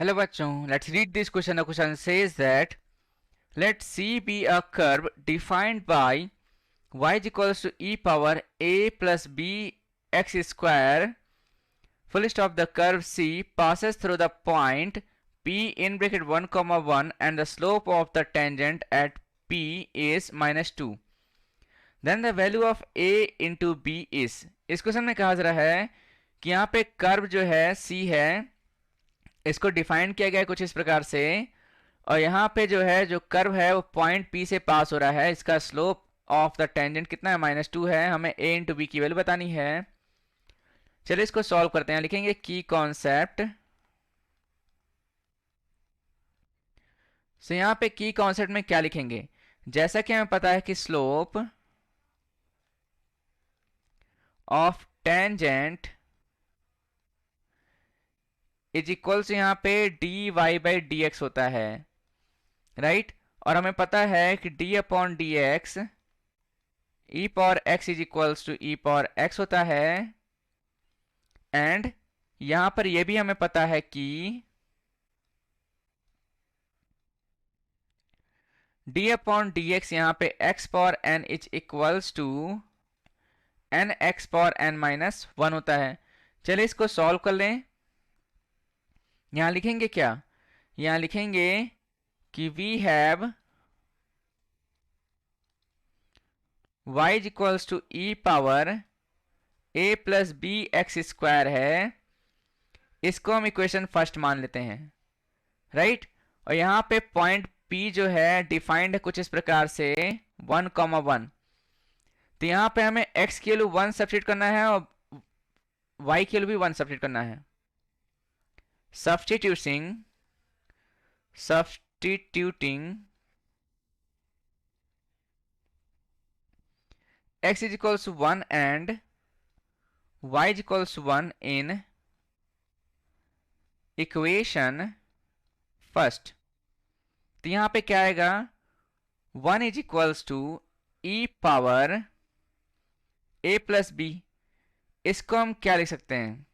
Hello bachchon, let's read this question. The question says that let C be a curve defined by y is equals to e power a plus b x square. Full stop. The curve C passes through the point P in bracket 1 comma 1 and the slope of the tangent at P is minus 2. Then the value of a into b is. इस question में कहा जा रहा है कि यहाँ पे curve जो है C है इसको डिफाइन किया गया है कुछ इस प्रकार से, और यहाँ पे जो है जो कर्व है वो पॉइंट P से पास हो रहा है। इसका स्लोप ऑफ द टेंजेंट कितना है, -2 है। हमें a इंटू बी की वैल्यू बतानी है। चलिए इसको सॉल्व करते हैं। लिखेंगे की कॉन्सेप्ट। सो यहाँ पे की कॉन्सेप्ट में क्या लिखेंगे, जैसा कि हमें पता है कि slope of tangent is equal से यहाँ पे D Y by D X होता है, राइट। और हमें पता है कि d upon D X E power X is equals to E power X होता है। एंड यहां पर यह भी हमें पता है कि d अपॉन डी एक्स यहां पे x power n is equals to N X power n minus 1 होता है। चलिए इसको सॉल्व कर लें। यहां लिखेंगे क्या, यहां लिखेंगे कि we have y is equals to E power a plus B X square है। इसको हम इक्वेशन फर्स्ट मान लेते हैं, राइट। और यहां पे पॉइंट P जो है डिफाइंड है कुछ इस प्रकार से 1,1। तो यहां पे हमें x की वैल्यू 1 सब्स्टिट्यूट करना है और y की वैल्यू भी 1 सब्स्टिट्यूट करना है। Substituting x is equals to 1 and y is equals to 1 in equation first. तो यहां पे क्या आएगा, 1 is equals to E power a plus B. इसको हम क्या लिख सकते हैं,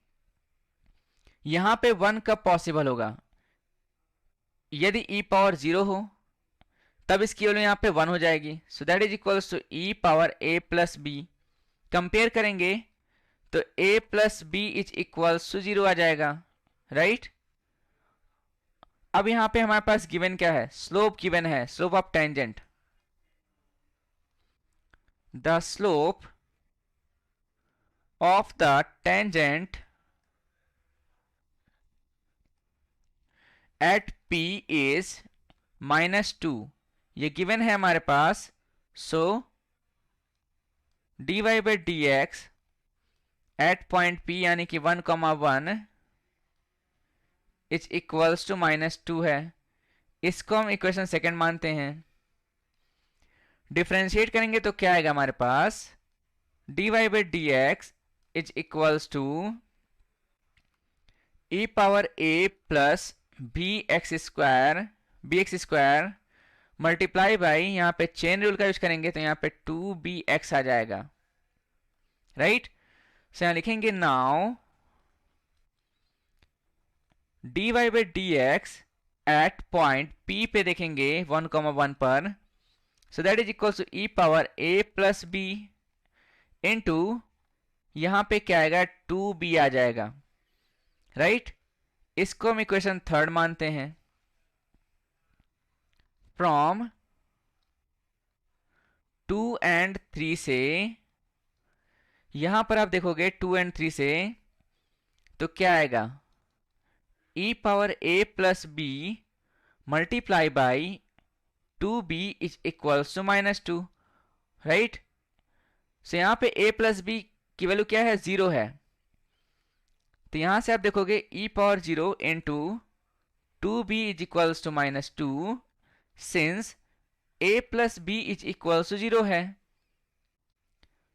यहां पे 1 कब पॉसिबल होगा, यदि e पावर 0 हो तब इसकी वैल्यू यहां पे 1 हो जाएगी। So that is equals to E power a plus B. Compare करेंगे तो a plus B is equals to 0 आ जाएगा, राइट। अब यहां पे हमारे पास गिवन क्या है, स्लोप गिवन है, slope of tangent. The slope of the tangent at P is -2। ये गिवन है हमारे पास। So dy by D X at point P यानी कि 1,1 इज इक्वल्स टू -2 है। इसको हम इक्वेशन सेकंड मानते हैं। डिफरेंशिएट करेंगे तो क्या आएगा हमारे पास, dy by D X is equals to E power a plus B X square multiply by, यहां पे चेन रूल का यूज करेंगे तो यहां पे 2bx आ जाएगा, राइट। सो यहां लिखेंगे now dy by D X at point P पे देखेंगे 1,1 पर। So that is equal to E power a plus B into यहां पे क्या आएगा 2b आ जाएगा, राइट। इसको हम इक्वेशन थर्ड मानते हैं। फ्रॉम 2 एंड 3 से, यहां पर आप देखोगे 2 एंड 3 से तो क्या आएगा, e power a plus b multiply by 2b is equals to -2, right. So यहां पे a प्लस बी की वैल्यू क्या है, 0 है। तो यहां से आप देखोगे e power 0 into 2b is equals to -2 since a plus B is equals to 0 है।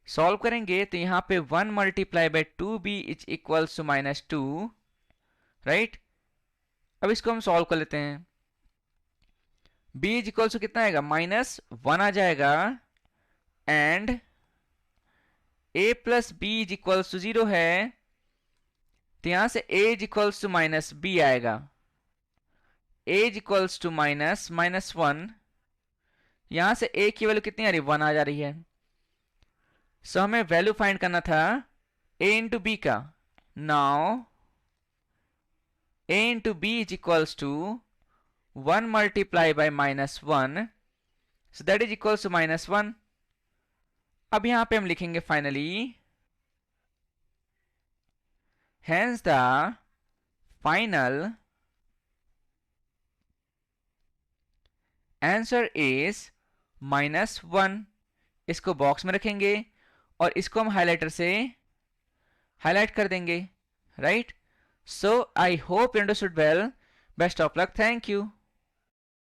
सॉल्व करेंगे तो यहां पे 1 multiply by 2b is equals to -2, right. अब इसको हम सॉल्व कर लेते हैं। b इज इक्वल्स टू कितना आएगा, -1 आ जाएगा। And a plus B is equals to 0 है तो यहां से a is equals to -b आएगा, a इज इक्वल्स टू -(-1). यहां से a की वैल्यू कितनी आ रही है, 1 आ जा रही है। सो हमें वैल्यू फाइंड करना था a इंटू बी का। Now a into B is equals to 1 multiply by -1, so that is equals to -1। अब यहां पे हम लिखेंगे finally, hence the final answer is -1। इसको बॉक्स में रखेंगे और इसको हम हाइलाइटर से हाईलाइट कर देंगे, right. So I hope you understood well. Best of luck, thank you.